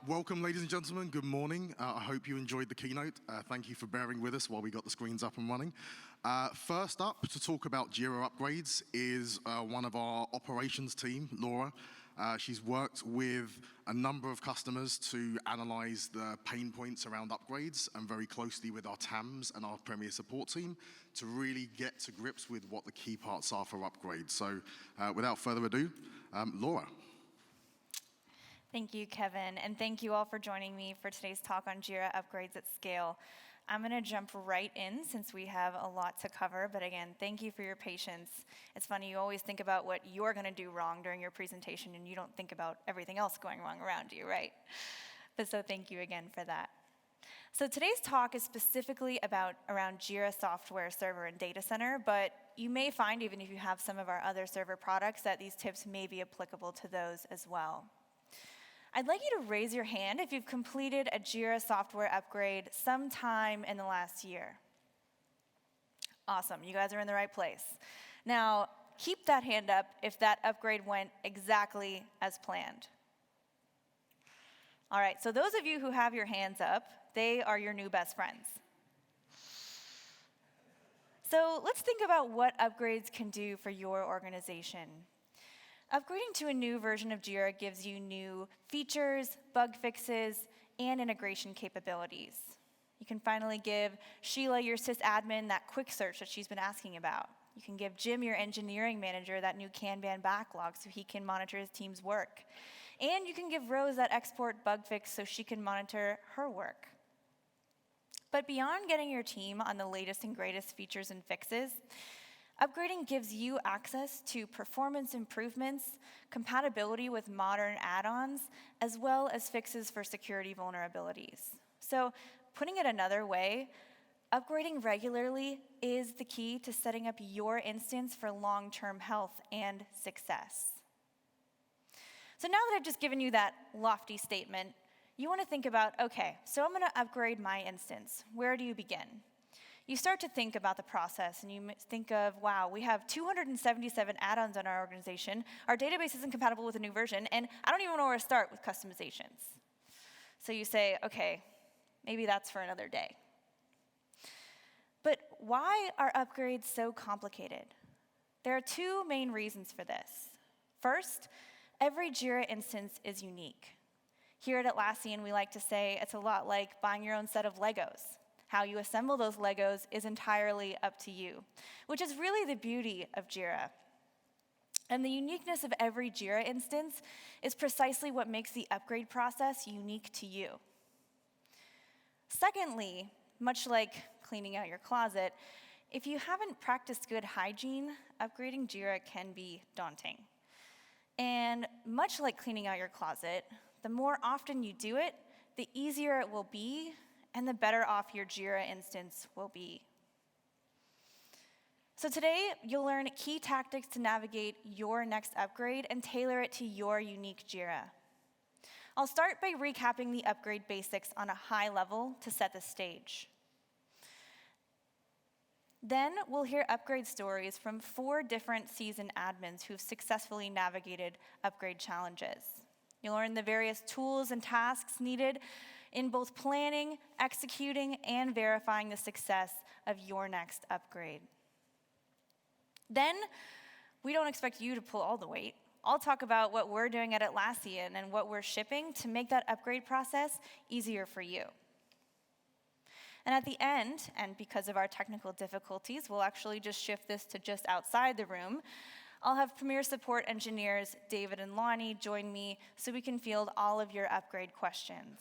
Welcome, ladies and gentlemen. Good morning. I hope you enjoyed the keynote. Thank you for bearing with us while we got the screens up and running. First up to talk about Jira upgrades is one of our operations team, Laura. She's worked with a number of customers to analyze the pain points around upgrades and very closely with our TAMs and our Premier Support team to really get to grips with what the key parts are for upgrades. So without further ado, Laura. Thank you, Kevin, and thank you all for joining me for today's talk on Jira upgrades at scale. I'm going to jump right in since we have a lot to cover, but again, thank you for your patience. It's funny, you always think about what you're going to do wrong during your presentation, and you don't think about everything else going wrong around you, right? But so thank you again for that. So today's talk is specifically around Jira Software Server and Data Center, but you may find, even if you have some of our other server products, that these tips may be applicable to those as well. I'd like you to raise your hand if you've completed a Jira software upgrade sometime in the last year. Awesome, you guys are in the right place. Now, keep that hand up if that upgrade went exactly as planned. All right, so those of you who have your hands up, they are your new best friends. So let's think about what upgrades can do for your organization. Upgrading to a new version of Jira gives you new features, bug fixes, and integration capabilities. You can finally give Sheila, your sysadmin, that quick search that she's been asking about. You can give Jim, your engineering manager, that new Kanban backlog so he can monitor his team's work. And you can give Rose that export bug fix so she can monitor her work. But beyond getting your team on the latest and greatest features and fixes, upgrading gives you access to performance improvements, compatibility with modern add-ons, as well as fixes for security vulnerabilities. So putting it another way, upgrading regularly is the key to setting up your instance for long-term health and success. So now that I've just given you that lofty statement, you want to think about, okay, so I'm going to upgrade my instance. Where do you begin? You start to think about the process, and you think of, wow, we have 277 add-ons on our organization, our database isn't compatible with a new version, and I don't even know where to start with customizations. So you say, okay, maybe that's for another day. But why are upgrades so complicated? There are two main reasons for this. First, every Jira instance is unique. Here at Atlassian, we like to say it's a lot like buying your own set of Legos. How you assemble those Legos is entirely up to you, which is really the beauty of Jira. And the uniqueness of every Jira instance is precisely what makes the upgrade process unique to you. Secondly, much like cleaning out your closet, if you haven't practiced good hygiene, upgrading Jira can be daunting. And much like cleaning out your closet, the more often you do it, the easier it will be and the better off your Jira instance will be. So today, you'll learn key tactics to navigate your next upgrade and tailor it to your unique Jira. I'll start by recapping the upgrade basics on a high level to set the stage. Then we'll hear upgrade stories from 4 different seasoned admins who've successfully navigated upgrade challenges. You'll learn the various tools and tasks needed in both planning, executing, and verifying the success of your next upgrade. Then, we don't expect you to pull all the weight. I'll talk about what we're doing at Atlassian and what we're shipping to make that upgrade process easier for you. And at the end, and because of our technical difficulties, we'll actually just shift this to just outside the room. I'll have Premier Support engineers David and Lonnie join me so we can field all of your upgrade questions.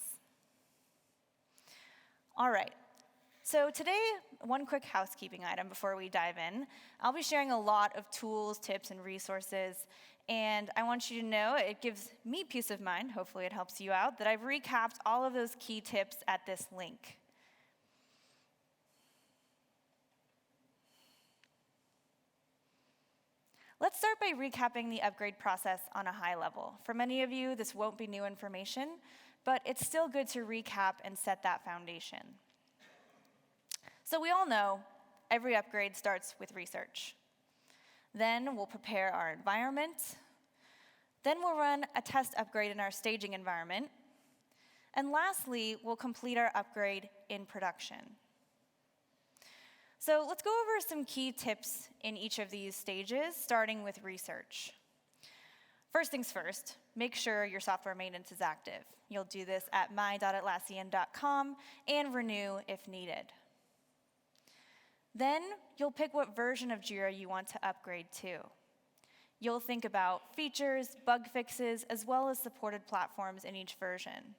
All right, so today, one quick housekeeping item before we dive in. I'll be sharing a lot of tools, tips, and resources, and I want you to know it gives me peace of mind, hopefully it helps you out, that I've recapped all of those key tips at this link. Let's start by recapping the upgrade process on a high level. For many of you, this won't be new information, but it's still good to recap and set that foundation. So we all know every upgrade starts with research. Then we'll prepare our environment. Then we'll run a test upgrade in our staging environment. And lastly, we'll complete our upgrade in production. So let's go over some key tips in each of these stages, starting with research. First things first, make sure your software maintenance is active. You'll do this at my.atlassian.com and renew if needed. Then you'll pick what version of Jira you want to upgrade to. You'll think about features, bug fixes, as well as supported platforms in each version.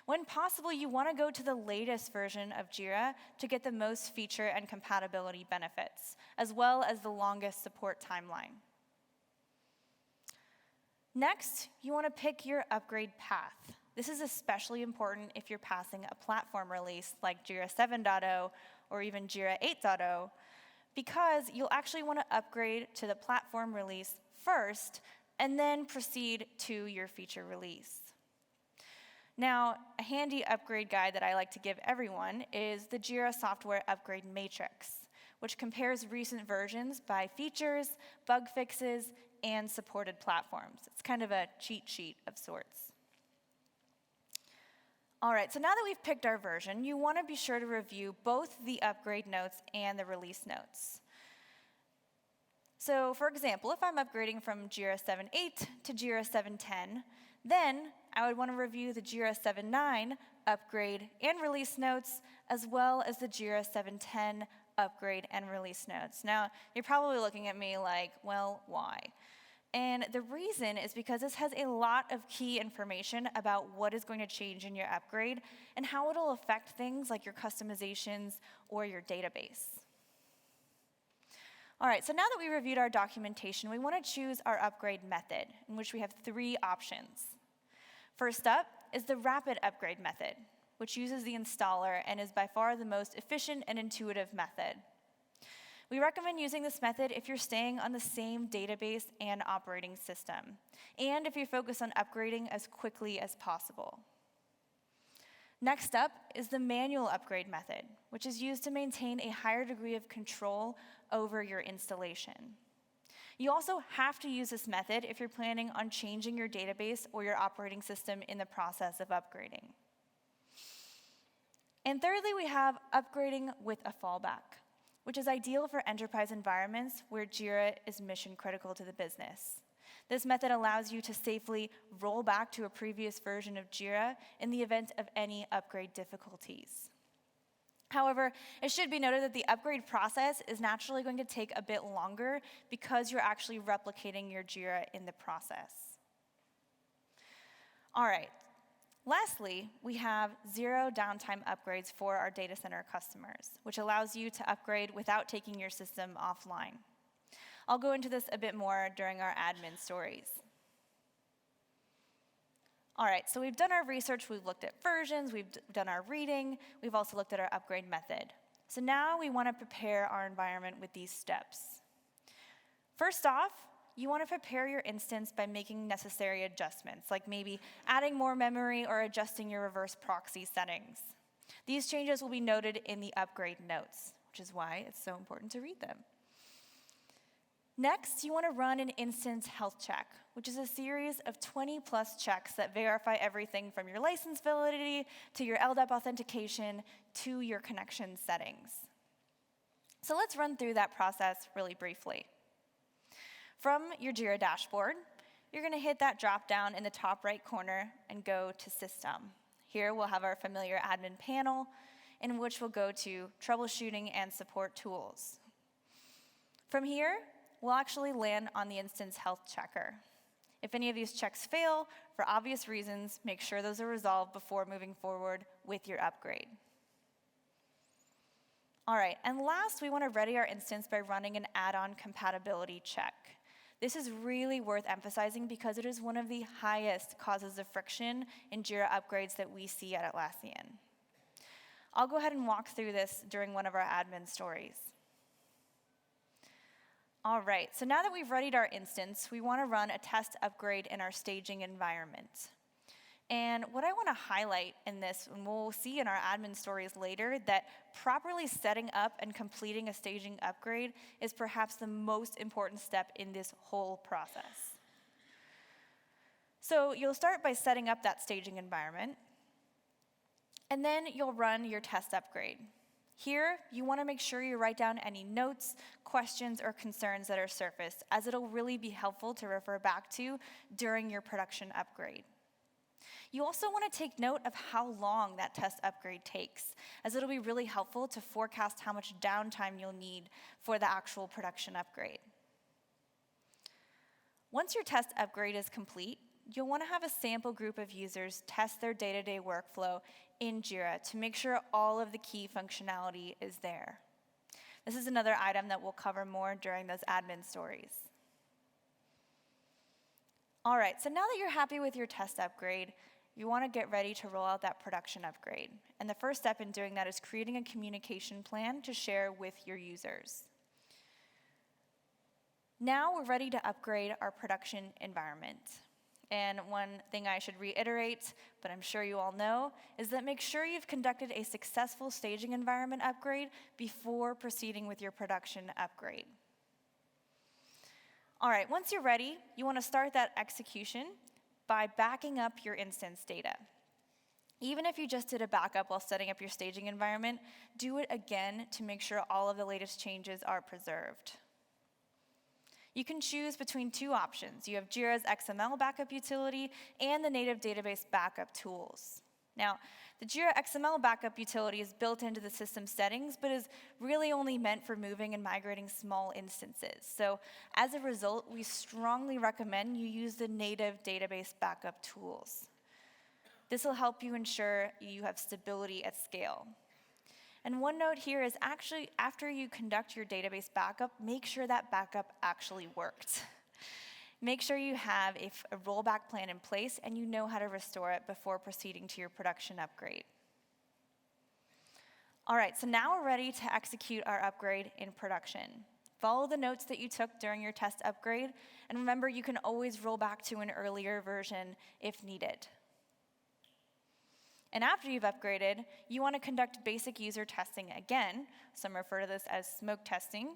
When possible, you want to go to the latest version of Jira to get the most feature and compatibility benefits, as well as the longest support timeline. Next, you want to pick your upgrade path. This is especially important if you're passing a platform release like Jira 7.0 or even Jira 8.0, because you'll actually want to upgrade to the platform release first and then proceed to your feature release. Now, a handy upgrade guide that I like to give everyone is the Jira Software Upgrade Matrix, which compares recent versions by features, bug fixes, and supported platforms. It's kind of a cheat sheet of sorts. All right, so now that we've picked our version, you want to be sure to review both the upgrade notes and the release notes. So for example, if I'm upgrading from Jira 7.8 to Jira 7.10, then I would want to review the Jira 7.9 upgrade and release notes, as well as the Jira 7.10 upgrade and release notes. Now, you're probably looking at me like, well, why? And the reason is because this has a lot of key information about what is going to change in your upgrade and how it'll affect things like your customizations or your database. All right, so now that we reviewed our documentation, we want to choose our upgrade method, in which we have 3 options. First up is the rapid upgrade method, which uses the installer and is by far the most efficient and intuitive method. We recommend using this method if you're staying on the same database and operating system, and if you focus on upgrading as quickly as possible. Next up is the manual upgrade method, which is used to maintain a higher degree of control over your installation. You also have to use this method if you're planning on changing your database or your operating system in the process of upgrading. And thirdly, we have upgrading with a fallback, which is ideal for enterprise environments where Jira is mission critical to the business. This method allows you to safely roll back to a previous version of Jira in the event of any upgrade difficulties. However, it should be noted that the upgrade process is naturally going to take a bit longer because you're actually replicating your Jira in the process. All right. Lastly, we have 0 downtime upgrades for our data center customers, which allows you to upgrade without taking your system offline. I'll go into this a bit more during our admin stories. All right, so we've done our research, we've looked at versions, we've done our reading, we've also looked at our upgrade method. So now we want to prepare our environment with these steps. First off, you want to prepare your instance by making necessary adjustments, like maybe adding more memory or adjusting your reverse proxy settings. These changes will be noted in the upgrade notes, which is why it's so important to read them. Next, you want to run an instance health check, which is a series of 20+ checks that verify everything from your license validity to your LDAP authentication to your connection settings. So let's run through that process really briefly. From your Jira dashboard, you're going to hit that drop down in the top right corner and go to System. Here we'll have our familiar admin panel, in which we'll go to Troubleshooting and Support Tools. From here, we'll actually land on the Instance Health Checker. If any of these checks fail, for obvious reasons, make sure those are resolved before moving forward with your upgrade. All right, and last, we want to ready our instance by running an add-on compatibility check. This is really worth emphasizing because it is one of the highest causes of friction in Jira upgrades that we see at Atlassian. I'll go ahead and walk through this during one of our admin stories. All right, so now that we've readied our instance, we want to run a test upgrade in our staging environment. And what I want to highlight in this, and we'll see in our admin stories later, that properly setting up and completing a staging upgrade is perhaps the most important step in this whole process. So you'll start by setting up that staging environment. And then you'll run your test upgrade. Here, you want to make sure you write down any notes, questions, or concerns that are surfaced, as it'll really be helpful to refer back to during your production upgrade. You also want to take note of how long that test upgrade takes, as it'll be really helpful to forecast how much downtime you'll need for the actual production upgrade. Once your test upgrade is complete, you'll want to have a sample group of users test their day-to-day workflow in Jira to make sure all of the key functionality is there. This is another item that we'll cover more during those admin stories. All right, so now that you're happy with your test upgrade, you want to get ready to roll out that production upgrade. And the first step in doing that is creating a communication plan to share with your users. Now we're ready to upgrade our production environment. And one thing I should reiterate, but I'm sure you all know, is that make sure you've conducted a successful staging environment upgrade before proceeding with your production upgrade. All right, once you're ready, you want to start that execution by backing up your instance data. Even if you just did a backup while setting up your staging environment, do it again to make sure all of the latest changes are preserved. You can choose between two options. You have Jira's XML backup utility and the native database backup tools. Now, the Jira XML backup utility is built into the system settings, but is really only meant for moving and migrating small instances. So as a result, we strongly recommend you use the native database backup tools. This will help you ensure you have stability at scale. And one note here is actually, after you conduct your database backup, make sure that backup actually worked. Make sure you have a rollback plan in place and you know how to restore it before proceeding to your production upgrade. All right, so now we're ready to execute our upgrade in production. Follow the notes that you took during your test upgrade, and remember, you can always roll back to an earlier version if needed. And after you've upgraded, you want to conduct basic user testing again. Some refer to this as smoke testing.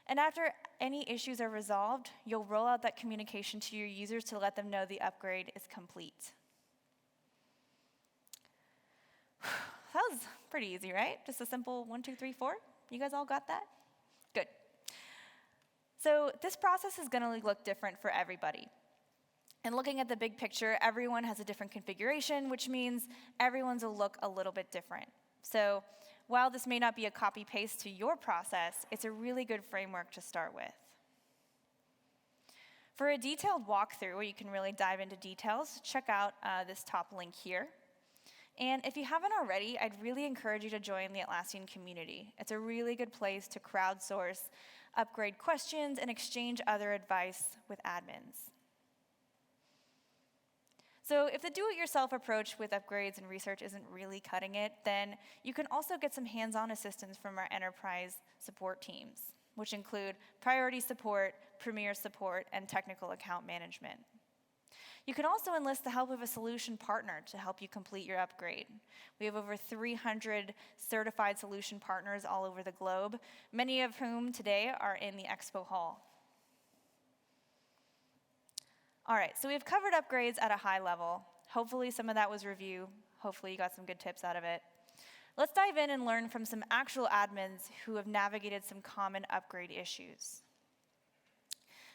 And after any issues are resolved, you'll roll out that communication to your users to let them know the upgrade is complete. That was pretty easy, right? Just a simple 1, 2, 3, 4. You guys all got that? Good. So this process is going to look different for everybody. And looking at the big picture, everyone has a different configuration, which means everyone's will look a little bit different. So while this may not be a copy-paste to your process, it's a really good framework to start with. For a detailed walkthrough where you can really dive into details, check out this top link here. And if you haven't already, I'd really encourage you to join the Atlassian community. It's a really good place to crowdsource, upgrade questions, and exchange other advice with admins. So if the do-it-yourself approach with upgrades and research isn't really cutting it, then you can also get some hands-on assistance from our enterprise support teams, which include priority support, premier support, and technical account management. You can also enlist the help of a solution partner to help you complete your upgrade. We have over 300 certified solution partners all over the globe, many of whom today are in the expo hall. All right, so we've covered upgrades at a high level. Hopefully some of that was review. Hopefully you got some good tips out of it. Let's dive in and learn from some actual admins who have navigated some common upgrade issues.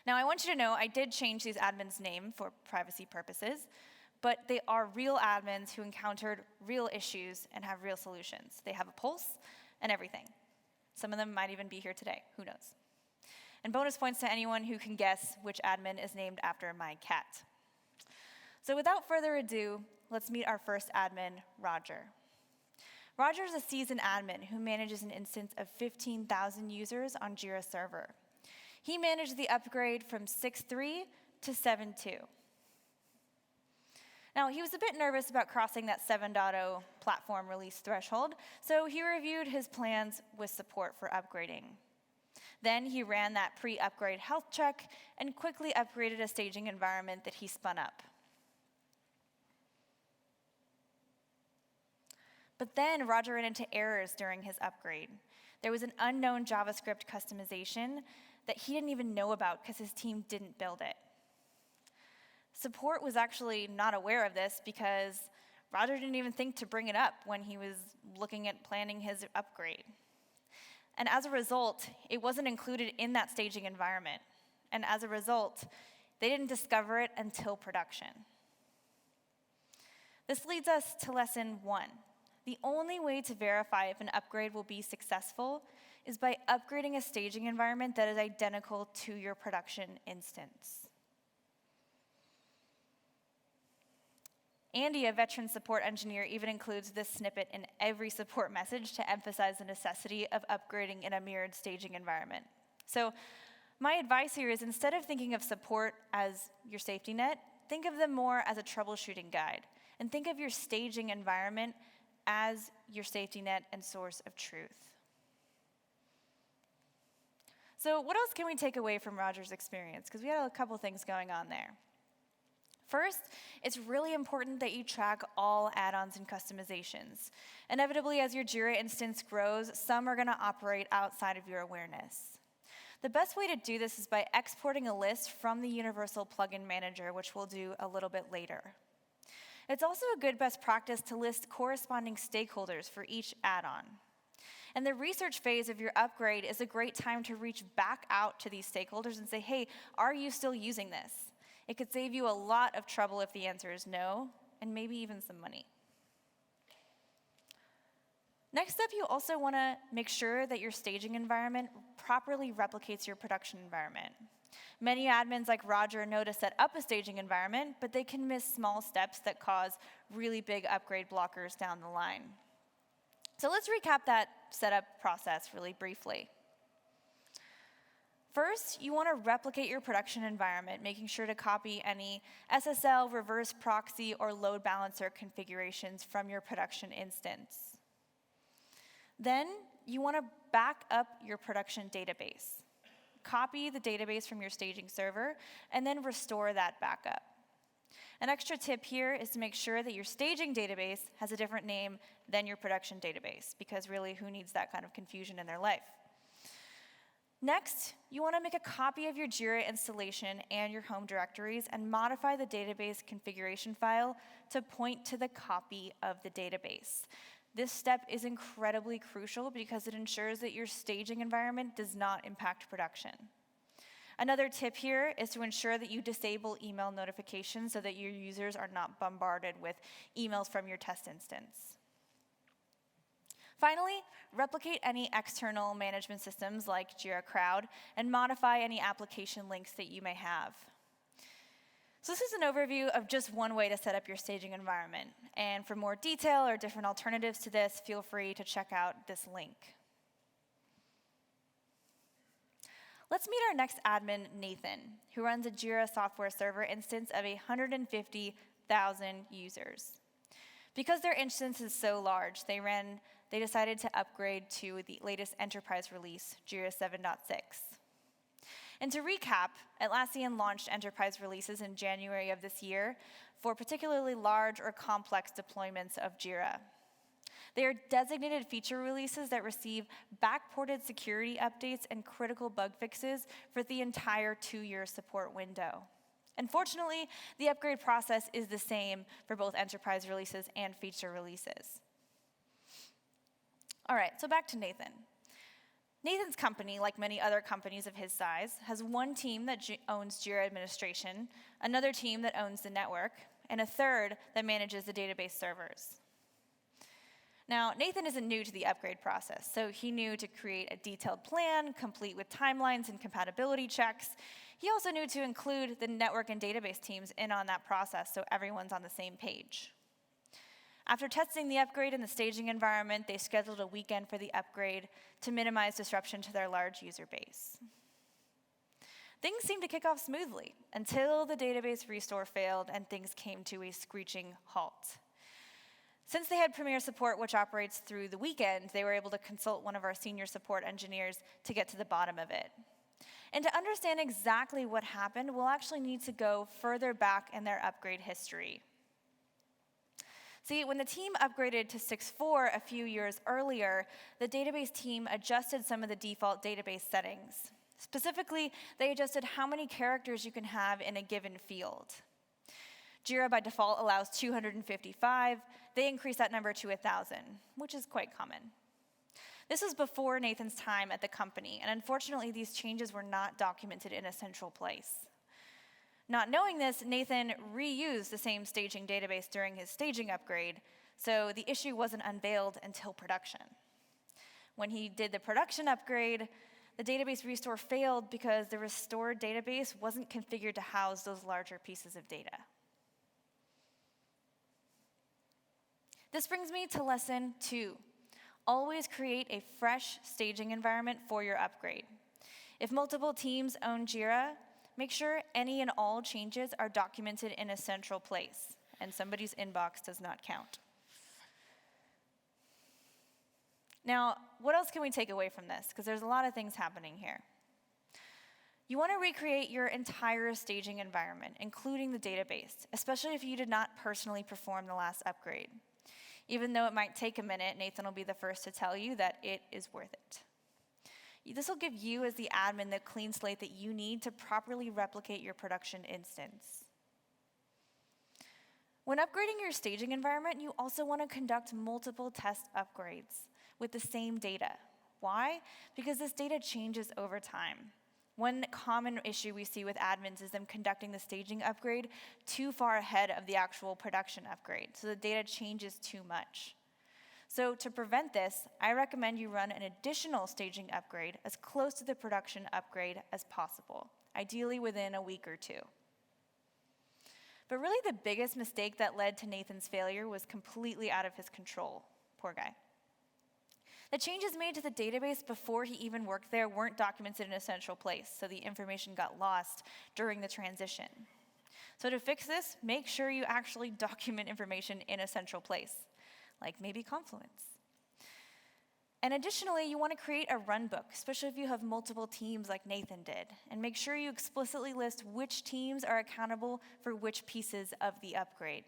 Now I want you to know I did change these admins' name for privacy purposes, but they are real admins who encountered real issues and have real solutions. They have a pulse and everything. Some of them might even be here today, who knows? And bonus points to anyone who can guess which admin is named after my cat. So without further ado, let's meet our first admin, Roger. Roger is a seasoned admin who manages an instance of 15,000 users on Jira Server. He managed the upgrade from 6.3 to 7.2. Now, he was a bit nervous about crossing that 7.0 platform release threshold, so he reviewed his plans with support for upgrading. Then he ran that pre-upgrade health check and quickly upgraded a staging environment that he spun up. But then Roger ran into errors during his upgrade. There was an unknown JavaScript customization that he didn't even know about because his team didn't build it. Support was actually not aware of this because Roger didn't even think to bring it up when he was looking at planning his upgrade. And as a result, it wasn't included in that staging environment. And as a result, they didn't discover it until production. This leads us to lesson 1. The only way to verify if an upgrade will be successful is by upgrading a staging environment that is identical to your production instance. Andy, a veteran support engineer, even includes this snippet in every support message to emphasize the necessity of upgrading in a mirrored staging environment. So my advice here is, instead of thinking of support as your safety net, think of them more as a troubleshooting guide. And think of your staging environment as your safety net and source of truth. So what else can we take away from Roger's experience? Because we had a couple things going on there. First, it's really important that you track all add-ons and customizations. Inevitably, as your Jira instance grows, some are going to operate outside of your awareness. The best way to do this is by exporting a list from the Universal Plugin Manager, which we'll do a little bit later. It's also a good best practice to list corresponding stakeholders for each add-on. And the research phase of your upgrade is a great time to reach back out to these stakeholders and say, hey, are you still using this? It could save you a lot of trouble if the answer is no, and maybe even some money. Next up, you also want to make sure that your staging environment properly replicates your production environment. Many admins like Roger know to set up a staging environment, but they can miss small steps that cause really big upgrade blockers down the line. So let's recap that setup process really briefly. First, you want to replicate your production environment, making sure to copy any SSL, reverse proxy, or load balancer configurations from your production instance. Then, you want to back up your production database. Copy the database from your staging server, and then restore that backup. An extra tip here is to make sure that your staging database has a different name than your production database, because really, who needs that kind of confusion in their life? Next, you want to make a copy of your Jira installation and your home directories and modify the database configuration file to point to the copy of the database. This step is incredibly crucial because it ensures that your staging environment does not impact production. Another tip here is to ensure that you disable email notifications so that your users are not bombarded with emails from your test instance. Finally, replicate any external management systems like Jira Crowd and modify any application links that you may have. So this is an overview of just one way to set up your staging environment. And for more detail or different alternatives to this, feel free to check out this link. Let's meet our next admin, Nathan, who runs a Jira software server instance of 150,000 users. Because their instance is so large, they decided to upgrade to the latest enterprise release, Jira 7.6. And to recap, Atlassian launched enterprise releases in January of this year for particularly large or complex deployments of Jira. They are designated feature releases that receive backported security updates and critical bug fixes for the entire 2-year support window. Unfortunately, the upgrade process is the same for both enterprise releases and feature releases. All right, so back to Nathan. Nathan's company, like many other companies of his size, has one team that owns Jira administration, another team that owns the network, and a third that manages the database servers. Now, Nathan isn't new to the upgrade process, so he knew to create a detailed plan, complete with timelines and compatibility checks. He also knew to include the network and database teams in on that process so everyone's on the same page. After testing the upgrade in the staging environment, they scheduled a weekend for the upgrade to minimize disruption to their large user base. Things seemed to kick off smoothly until the database restore failed and things came to a screeching halt. Since they had Premier support, which operates through the weekend, they were able to consult one of our senior support engineers to get to the bottom of it. And to understand exactly what happened, we'll actually need to go further back in their upgrade history. See, when the team upgraded to 6.4 a few years earlier, the database team adjusted some of the default database settings. Specifically, they adjusted how many characters you can have in a given field. Jira by default allows 255. they increased that number to 1,000, which is quite common. This was before Nathan's time at the company, and unfortunately, these changes were not documented in a central place. Not knowing this, Nathan reused the same staging database during his staging upgrade, so the issue wasn't unveiled until production. When he did the production upgrade, the database restore failed because the restored database wasn't configured to house those larger pieces of data. This brings me to lesson 2. Always create a fresh staging environment for your upgrade. If multiple teams own Jira, make sure any and all changes are documented in a central place, and somebody's inbox does not count. Now, what else can we take away from this? Because there's a lot of things happening here. You want to recreate your entire staging environment, including the database, especially if you did not personally perform the last upgrade. Even though it might take a minute, Nathan will be the first to tell you that it is worth it. This will give you, as the admin, the clean slate that you need to properly replicate your production instance. When upgrading your staging environment, you also want to conduct multiple test upgrades with the same data. Why? Because this data changes over time. One common issue we see with admins is them conducting the staging upgrade too far ahead of the actual production upgrade, so the data changes too much. So to prevent this, I recommend you run an additional staging upgrade as close to the production upgrade as possible, ideally within a week or 2. But really the biggest mistake that led to Nathan's failure was completely out of his control. Poor guy. The changes made to the database before he even worked there weren't documented in a central place, so the information got lost during the transition. So to fix this, make sure you actually document information in a central place, like maybe Confluence. And additionally, you want to create a runbook, especially if you have multiple teams like Nathan did, and make sure you explicitly list which teams are accountable for which pieces of the upgrade.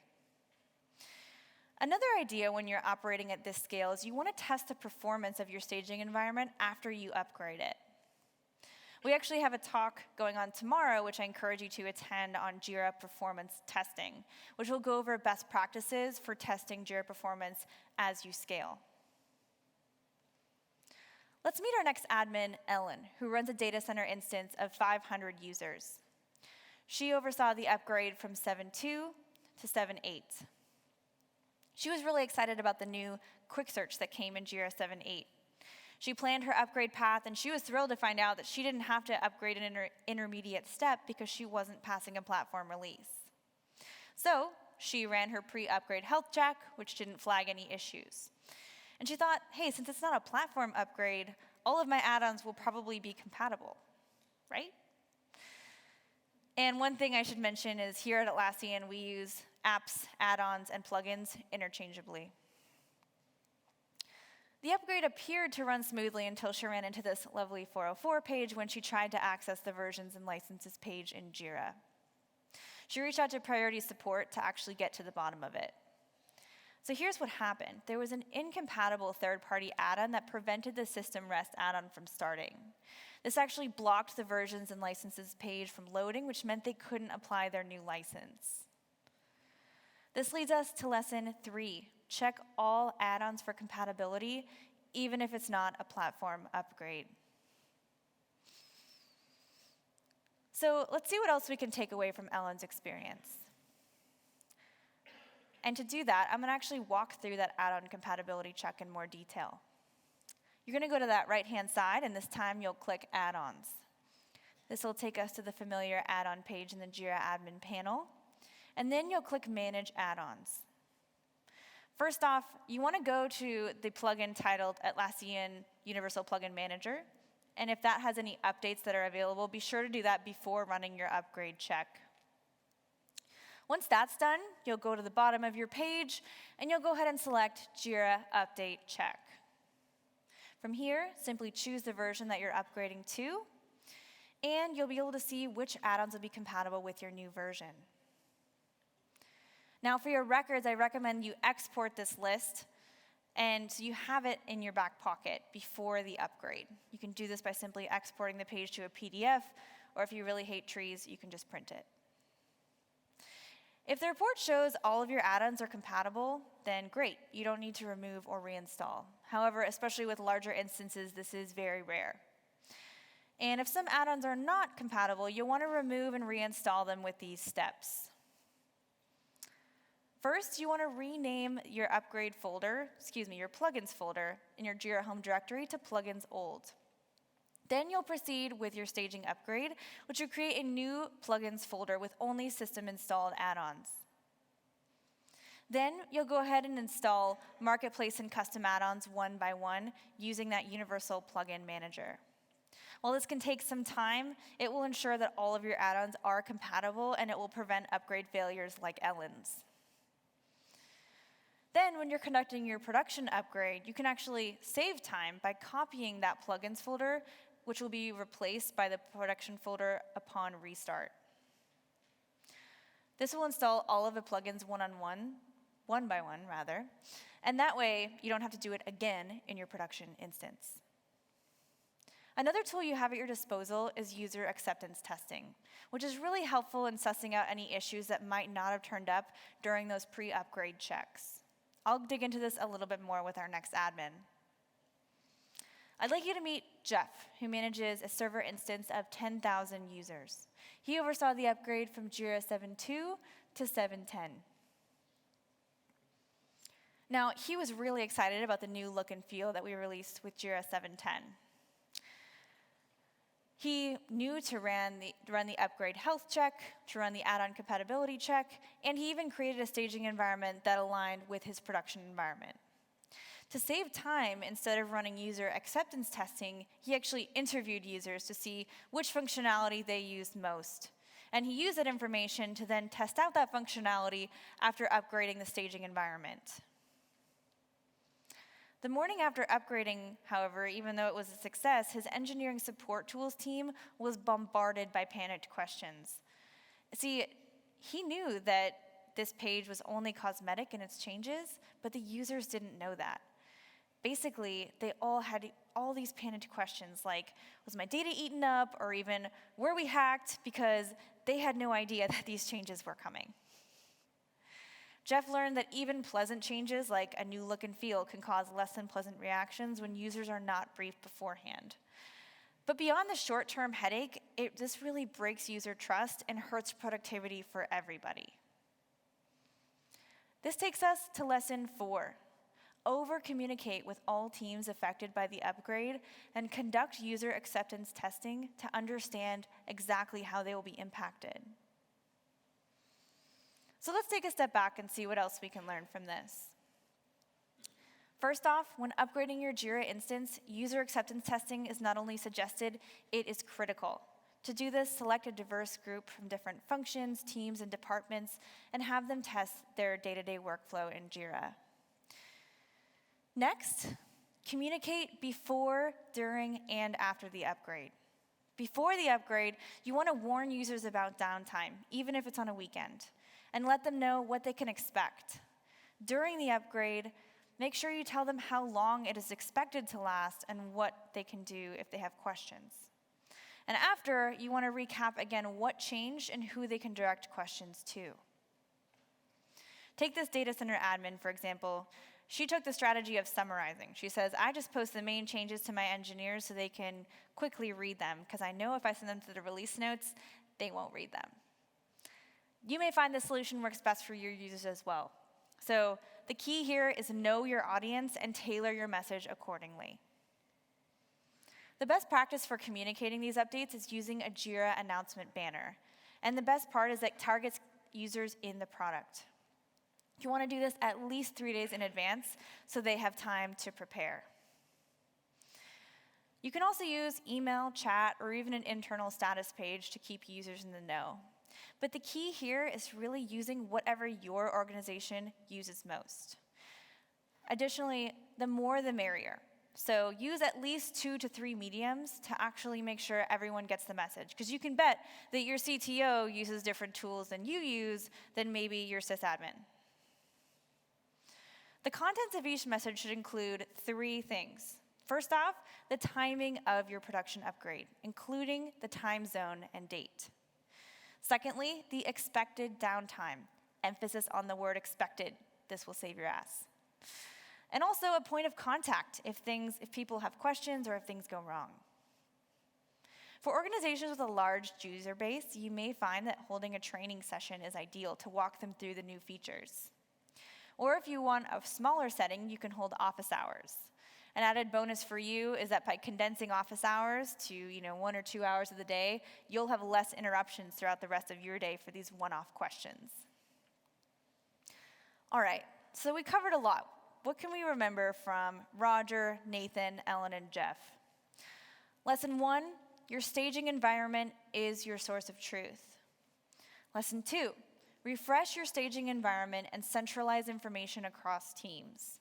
Another idea when you're operating at this scale is you want to test the performance of your staging environment after you upgrade it. We actually have a talk going on tomorrow, which I encourage you to attend, on Jira performance testing, which will go over best practices for testing Jira performance as you scale. Let's meet our next admin, Ellen, who runs a data center instance of 500 users. She oversaw the upgrade from 7.2 to 7.8. She was really excited about the new quick search that came in Jira 7.8. She planned her upgrade path, and she was thrilled to find out that she didn't have to upgrade an intermediate step because she wasn't passing a platform release. So she ran her pre-upgrade health check, which didn't flag any issues. And she thought, hey, since it's not a platform upgrade, all of my add-ons will probably be compatible, right? And one thing I should mention is here at Atlassian, we use apps, add-ons, and plugins interchangeably. The upgrade appeared to run smoothly until she ran into this lovely 404 page when she tried to access the versions and licenses page in Jira. She reached out to priority support to actually get to the bottom of it. So here's what happened. There was an incompatible third-party add-on that prevented the system rest add-on from starting. This actually blocked the versions and licenses page from loading, which meant they couldn't apply their new license. This leads us to lesson 3. Check all add-ons for compatibility, even if it's not a platform upgrade. So let's see what else we can take away from Ellen's experience. And to do that, I'm going to actually walk through that add-on compatibility check in more detail. You're going to go to that right-hand side, and this time you'll click Add-ons. This will take us to the familiar add-on page in the Jira admin panel, and then you'll click Manage Add-ons. First off, you want to go to the plugin titled Atlassian Universal Plugin Manager, and if that has any updates that are available, be sure to do that before running your upgrade check. Once that's done, you'll go to the bottom of your page, and you'll go ahead and select Jira Update Check. From here, simply choose the version that you're upgrading to, and you'll be able to see which add-ons will be compatible with your new version. Now, for your records, I recommend you export this list, and so you have it in your back pocket before the upgrade. You can do this by simply exporting the page to a PDF, or if you really hate trees, you can just print it. If the report shows all of your add-ons are compatible, then great, you don't need to remove or reinstall. However, especially with larger instances, this is very rare. And if some add-ons are not compatible, you'll want to remove and reinstall them with these steps. First, you want to rename your your plugins folder in your Jira home directory to plugins old. Then you'll proceed with your staging upgrade, which will create a new plugins folder with only system-installed add-ons. Then you'll go ahead and install Marketplace and custom add-ons one by one using that universal plugin manager. While this can take some time, it will ensure that all of your add-ons are compatible, and it will prevent upgrade failures like Ellen's. Then, when you're conducting your production upgrade, you can actually save time by copying that plugins folder, which will be replaced by the production folder upon restart. This will install all of the plugins one by one, and that way you don't have to do it again in your production instance. Another tool you have at your disposal is user acceptance testing, which is really helpful in sussing out any issues that might not have turned up during those pre-upgrade checks. I'll dig into this a little bit more with our next admin. I'd like you to meet Jeff, who manages a server instance of 10,000 users. He oversaw the upgrade from Jira 7.2 to 7.10. Now, he was really excited about the new look and feel that we released with Jira 7.10. He knew to run the upgrade health check, to run the add-on compatibility check, and he even created a staging environment that aligned with his production environment. To save time, instead of running user acceptance testing, he actually interviewed users to see which functionality they used most. And he used that information to then test out that functionality after upgrading the staging environment. The morning after upgrading, however, even though it was a success, his engineering support tools team was bombarded by panicked questions. See, he knew that this page was only cosmetic in its changes, but the users didn't know that. Basically, they all had all these panicked questions like, was my data eaten up, or even, were we hacked? Because they had no idea that these changes were coming. Jeff learned that even pleasant changes like a new look and feel can cause less than pleasant reactions when users are not briefed beforehand. But beyond the short-term headache, this really breaks user trust and hurts productivity for everybody. This takes us to lesson 4. Over-communicate with all teams affected by the upgrade and conduct user acceptance testing to understand exactly how they will be impacted. So let's take a step back and see what else we can learn from this. First off, when upgrading your Jira instance, user acceptance testing is not only suggested, it is critical. To do this, select a diverse group from different functions, teams, and departments, and have them test their day-to-day workflow in Jira. Next, communicate before, during, and after the upgrade. Before the upgrade, you want to warn users about downtime, even if it's on a weekend, and let them know what they can expect. During the upgrade, make sure you tell them how long it is expected to last and what they can do if they have questions. And after, you want to recap again what changed and who they can direct questions to. Take this data center admin, for example. She took the strategy of summarizing. She says, I just post the main changes to my engineers so they can quickly read them, because I know if I send them to the release notes, they won't read them. You may find this solution works best for your users as well. So the key here is know your audience and tailor your message accordingly. The best practice for communicating these updates is using a Jira announcement banner. And the best part is that it targets users in the product. You want to do this at least 3 days in advance so they have time to prepare. You can also use email, chat, or even an internal status page to keep users in the know. But the key here is really using whatever your organization uses most. Additionally, the more the merrier. So use at least 2 to 3 mediums to actually make sure everyone gets the message. Because you can bet that your CTO uses different tools than you use than maybe your sysadmin. The contents of each message should include 3 things. First off, the timing of your production upgrade, including the time zone and date. Secondly, the expected downtime, emphasis on the word expected. This will save your ass. And also a point of contact if people have questions or if things go wrong. For organizations with a large user base, you may find that holding a training session is ideal to walk them through the new features. Or if you want a smaller setting, you can hold office hours. An added bonus for you is that by condensing office hours to 1 or 2 hours of the day, you'll have less interruptions throughout the rest of your day for these one-off questions. All right, so we covered a lot. What can we remember from Roger, Nathan, Ellen, and Jeff? Lesson 1, your staging environment is your source of truth. Lesson 2, refresh your staging environment and centralize information across teams.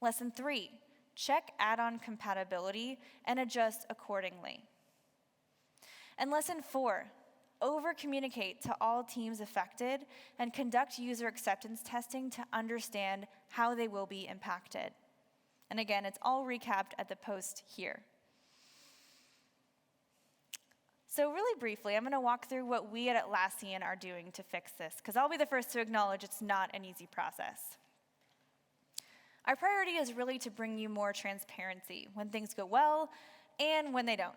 Lesson 3, check add-on compatibility and adjust accordingly. And lesson 4, over-communicate to all teams affected and conduct user acceptance testing to understand how they will be impacted. And again, it's all recapped at the post here. So really briefly, I'm going to walk through what we at Atlassian are doing to fix this, because I'll be the first to acknowledge it's not an easy process. Our priority is really to bring you more transparency when things go well and when they don't.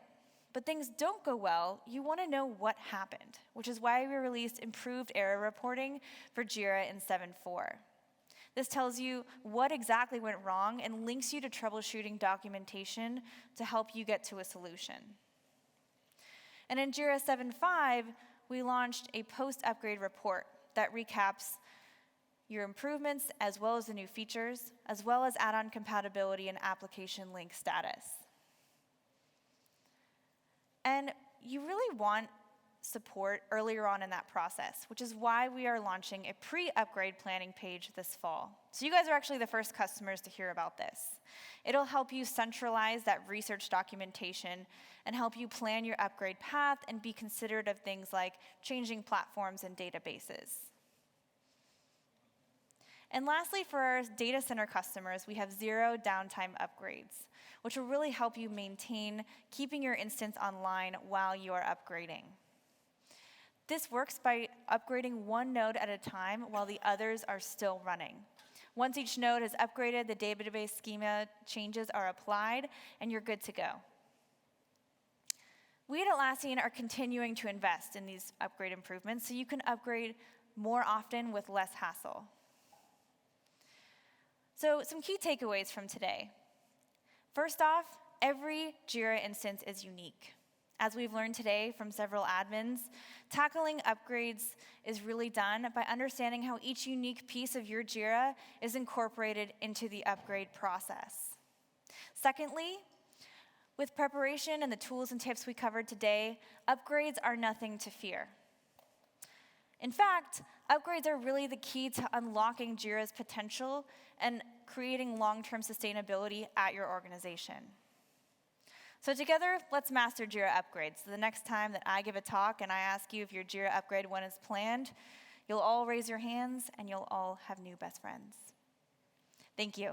But things don't go well, you want to know what happened, which is why we released improved error reporting for Jira in 7.4. This tells you what exactly went wrong and links you to troubleshooting documentation to help you get to a solution. And in Jira 7.5, we launched a post-upgrade report that recaps your improvements as well as the new features, as well as add-on compatibility and application link status. And you really want support earlier on in that process, which is why we are launching a pre-upgrade planning page this fall. So you guys are actually the first customers to hear about this. It'll help you centralize that research documentation and help you plan your upgrade path and be considerate of things like changing platforms and databases. And lastly, for our data center customers, we have 0 downtime upgrades, which will really help you maintain keeping your instance online while you are upgrading. This works by upgrading one node at a time while the others are still running. Once each node is upgraded, the database schema changes are applied, and you're good to go. We at Atlassian are continuing to invest in these upgrade improvements so you can upgrade more often with less hassle. So some key takeaways from today. First off, every Jira instance is unique. As we've learned today from several admins, tackling upgrades is really done by understanding how each unique piece of your Jira is incorporated into the upgrade process. Secondly, with preparation and the tools and tips we covered today, upgrades are nothing to fear. In fact, upgrades are really the key to unlocking Jira's potential and creating long-term sustainability at your organization. So together, let's master Jira upgrades. So the next time that I give a talk and I ask you if your Jira upgrade when it's planned, you'll all raise your hands and you'll all have new best friends. Thank you.